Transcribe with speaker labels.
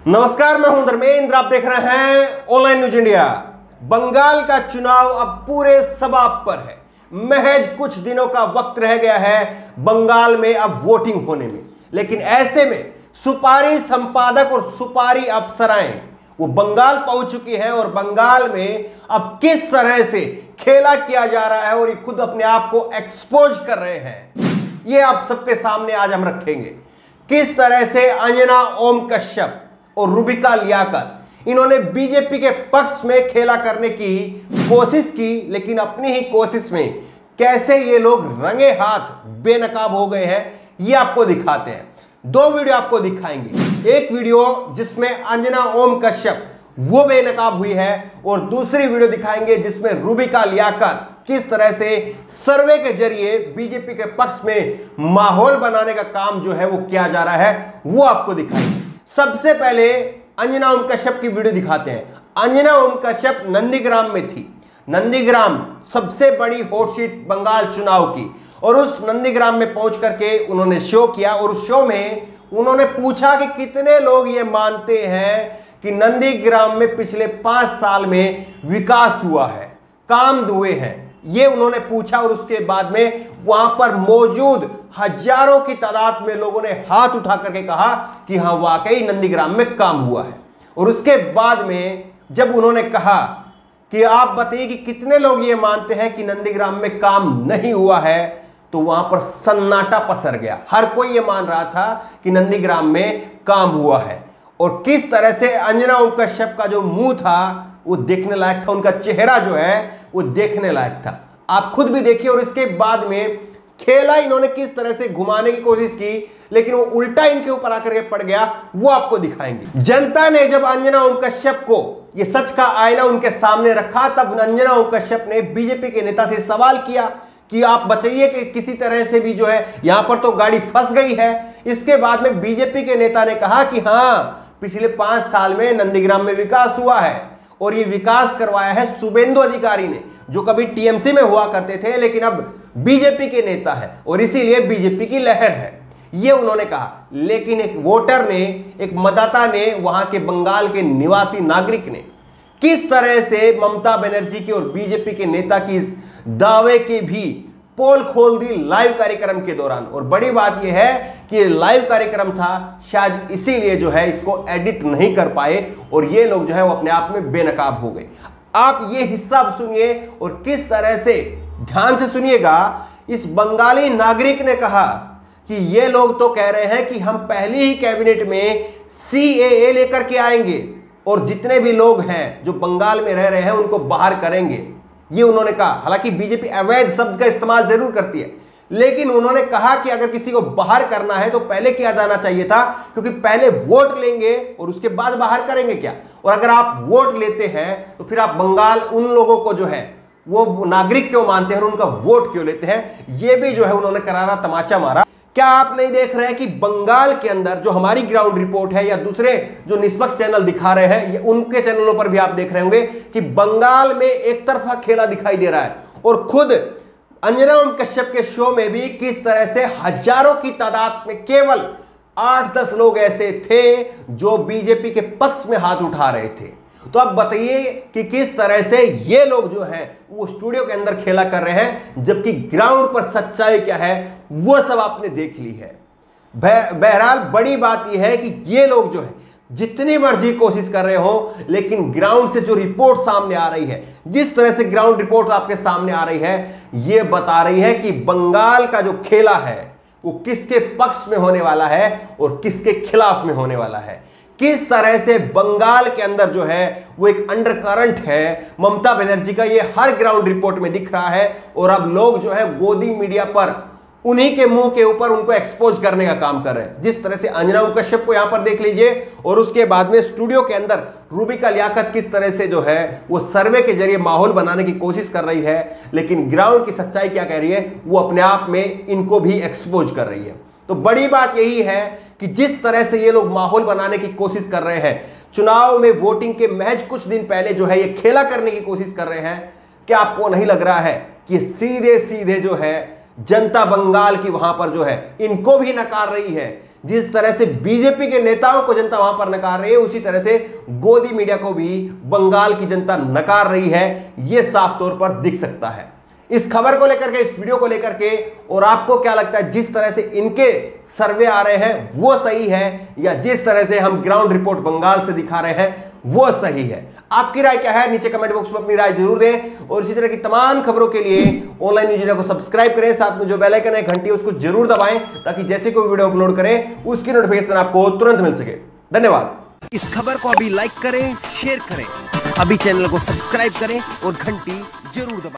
Speaker 1: नमस्कार, मैं हूं धर्मेंद्र। आप देख रहे हैं ऑनलाइन न्यूज इंडिया। बंगाल का चुनाव अब पूरे सबाब पर है। महज कुछ दिनों का वक्त रह गया है बंगाल में अब वोटिंग होने में, लेकिन ऐसे में सुपारी संपादक और सुपारी अप्सराएं वो बंगाल पहुंच चुकी हैं और बंगाल में अब किस तरह से खेला किया जा रहा है और ये खुद अपने आप को एक्सपोज कर रहे हैं, ये आप सबके सामने आज हम रखेंगे। किस तरह से अंजना ओम कश्यप और रूबिका लियाकत इन्होंने बीजेपी के पक्ष में खेला करने की कोशिश की, लेकिन अपनी ही कोशिश में कैसे ये लोग रंगे हाथ बेनकाब हो गए हैं, ये आपको दिखाते हैं। दो वीडियो आपको दिखाएंगे। एक वीडियो जिसमें अंजना ओम कश्यप वो बेनकाब हुई है और दूसरी वीडियो दिखाएंगे जिसमें रूबिका लियाकत किस तरह से सर्वे के जरिए बीजेपी के पक्ष में माहौल बनाने का काम जो है वो किया जा रहा है, वो आपको दिखाएंगे। सबसे पहले अंजना ओम कश्यप की वीडियो दिखाते हैं। अंजना ओम कश्यप नंदीग्राम में थी। नंदीग्राम सबसे बड़ी हॉट सीट बंगाल चुनाव की, और उस नंदीग्राम में पहुंच करके उन्होंने शो किया और उस शो में उन्होंने पूछा कि कितने लोग ये मानते हैं कि नंदीग्राम में पिछले 5 साल में विकास हुआ है, काम हुए हैं, ये उन्होंने पूछा। और उसके बाद में वहां पर मौजूद हजारों की तादाद में लोगों ने हाथ उठा करके कहा कि हां वाकई नंदीग्राम में काम हुआ है। और उसके बाद में जब उन्होंने कहा कि आप बताइए कि कितने लोग ये मानते हैं कि नंदीग्राम में काम नहीं हुआ है, तो वहां पर सन्नाटा पसर गया। हर कोई ये मान रहा था कि नंदीग्राम में काम हुआ है। और किस तरह से अंजना ओम कश्यप का जो मुंह था वो देखने लायक था, उनका चेहरा जो है वो देखने लायक था। आप खुद भी देखिए। और इसके बाद में खेला इन्होंने किस तरह से घुमाने की कोशिश की, लेकिन वो उल्टा इनके ऊपर आकर के पड़ गया, वो आपको दिखाएंगे। जनता ने जब अंजना ओम कश्यप को ये सच का आईना उनके सामने रखा, तब अंजना ओम कश्यप ने बीजेपी के नेता से सवाल किया कि आप बचाइए कि किसी तरह से भी जो है यहां पर तो गाड़ी फंस गई है। इसके बाद में बीजेपी के नेता ने कहा कि हां, पिछले 5 साल में नंदीग्राम में विकास हुआ है और ये विकास करवाया है शुभेंदु अधिकारी ने, जो कभी टीएमसी में हुआ करते थे लेकिन अब बीजेपी के नेता है और इसीलिए बीजेपी की लहर है, ये उन्होंने कहा। लेकिन एक वोटर ने, एक मतदाता ने, वहां के बंगाल के निवासी नागरिक ने किस तरह से ममता बनर्जी की और बीजेपी के नेता की इस दावे की भी पोल खोल दी लाइव कार्यक्रम के दौरान। और बड़ी बात यह है कि लाइव कार्यक्रम था, शायद इसीलिए जो है इसको एडिट नहीं कर पाए और ये लोग जो है वो अपने आप में बेनकाब हो गए। आप ये हिस्सा सुनिए और किस तरह से, ध्यान से सुनिएगा। इस बंगाली नागरिक ने कहा कि ये लोग तो कह रहे हैं कि हम पहली ही कैबिनेट में सीएए लेकर के आएंगे और जितने भी लोग हैं जो बंगाल में रह रहे हैं उनको बाहर करेंगे, ये उन्होंने कहा। हालांकि बीजेपी अवैध शब्द का इस्तेमाल जरूर करती है, लेकिन उन्होंने कहा कि अगर किसी को बाहर करना है तो पहले किया जाना चाहिए था, क्योंकि पहले वोट लेंगे और उसके बाद बाहर करेंगे क्या। और अगर आप वोट लेते हैं तो फिर आप बंगाल उन लोगों को जो है वो नागरिक क्यों मानते हैं और उनका वोट क्यों लेते हैं, ये भी जो है उन्होंने करारा तमाचा मारा। क्या आप नहीं देख रहे हैं कि बंगाल के अंदर जो हमारी ग्राउंड रिपोर्ट है या दूसरे जो निष्पक्ष चैनल दिखा रहे हैं, उनके चैनलों पर भी आप देख रहे होंगे कि बंगाल में एक तरफा खेला दिखाई दे रहा है। और खुद अंजना ओम कश्यप के शो में भी किस तरह से हजारों की तादाद में केवल 8-10 लोग ऐसे थे जो बीजेपी के पक्ष में हाथ उठा रहे थे। तो अब बताइए कि किस तरह से ये लोग जो है वो स्टूडियो के अंदर खेला कर रहे हैं, जबकि ग्राउंड पर सच्चाई क्या है वो सब आपने देख ली है। बहरहाल बड़ी बात यह है कि ये लोग जो है जितनी मर्जी कोशिश कर रहे हो, लेकिन ग्राउंड से जो रिपोर्ट सामने आ रही है, जिस तरह से ग्राउंड रिपोर्ट आपके सामने आ रही है, ये बता रही है कि बंगाल का जो खेला है वो किसके पक्ष में होने वाला है और किसके खिलाफ में होने वाला है। किस तरह से बंगाल के अंदर जो है वो एक अंडरकरंट है ममता बनर्जी का, ये हर ग्राउंड रिपोर्ट में दिख रहा है। और अब लोग जो है गोदी मीडिया पर उन्हीं के मुंह के ऊपर उनको एक्सपोज करने का काम कर रहे हैं। जिस तरह से अंजना ओम कश्यप को यहां पर देख लीजिए और उसके बाद में स्टूडियो के अंदर रूबिका लियाकत किस तरह से जो है वो सर्वे के जरिए माहौल बनाने की कोशिश कर रही है, लेकिन ग्राउंड की सच्चाई क्या कह रही है वो अपने आप में इनको भी एक्सपोज कर रही है। तो बड़ी बात यही है कि जिस तरह से ये लोग माहौल बनाने की कोशिश कर रहे हैं, चुनाव में वोटिंग के महज कुछ दिन पहले जो है ये खेला करने की कोशिश कर रहे हैं, क्या आपको नहीं लग रहा है कि सीधे सीधे जो है जनता बंगाल की वहां पर जो है इनको भी नकार रही है। जिस तरह से बीजेपी के नेताओं को जनता वहां पर नकार रही है, उसी तरह से गोदी मीडिया को भी बंगाल की जनता नकार रही है। यह साफ तौर पर दिख सकता है। इस खबर को लेकर के, इस वीडियो को लेकर के, और आपको क्या लगता है, जिस तरह से इनके सर्वे आ रहे हैं वो सही है, या जिस तरह से हम ग्राउंड रिपोर्ट बंगाल से दिखा रहे हैं वो सही है? आपकी राय क्या है? नीचे कमेंट बॉक्स में अपनी राय जरूर दें। और इसी तरह की तमाम खबरों के लिए ऑनलाइन न्यूज़ इंडिया को सब्सक्राइब करें, साथ में जो बेल आइकन है घंटी उसको जरूर दबाएं, ताकि जैसे कोई वीडियो अपलोड करें उसकी नोटिफिकेशन आपको तुरंत मिल सके। धन्यवाद। इस खबर को अभी लाइक करें, शेयर करें, अभी चैनल को सब्सक्राइब करें और घंटी जरूर दबाएं।